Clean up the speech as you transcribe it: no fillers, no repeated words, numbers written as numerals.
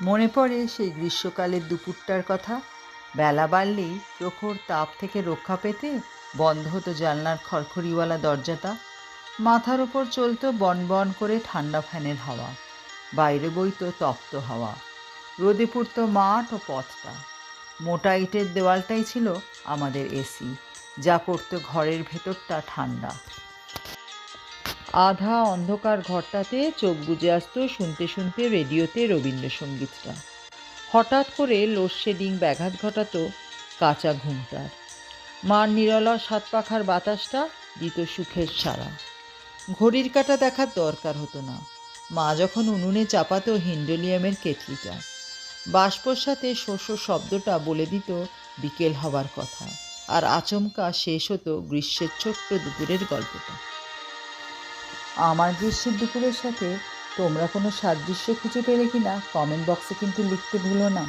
মনে পড়ে সেই গ্রীষ্মকালের দুপুরটার কথা। বেলা বাড়লেই প্রখর তাপ থেকে রক্ষা পেতে বন্ধ হতো জানলার খড়খড়িওয়ালা দরজাটা। মাথার ওপর চলতো বনবন করে ঠান্ডা ফ্যানের হাওয়া, বাইরে বইতো তপ্ত হাওয়া, রোদে পুড়তো মাঠ ও পথটা। মোটা ইটের দেওয়ালটাই ছিল আমাদের এসি, যা করতো ঘরের ভেতরটা ঠান্ডা। আধা অন্ধকার ঘরটাতে চোখ বুজে আসতো শুনতে শুনতে রেডিওতে রবীন্দ্রসঙ্গীতটা। হঠাৎ করে লোডশেডিং ব্যাঘাত ঘটাতো কাঁচা ঘুমটার। মার নিরলস হাত পাখার বাতাসটা দিত সুখের সাড়া। ঘড়ির কাঁটা দেখার দরকার হতো না। মা যখন উনুনে চাপাতো হিন্ডোলিয়ামের কেটলিটা, বাষ্পর সাথে শোষো শব্দটা বলে দিত বিকেল হবার কথা। আর আচমকা শেষ হতো গ্রীষ্মের ছোট্ট দুপুরের গল্পটা। আমার গ্রীষ্মের দুপুরের সাথে তোমরা কোনো সাদৃশ্য খুঁজে পেলে কিনা কমেন্ট বক্সে কিন্তু লিখতে ভুলো না।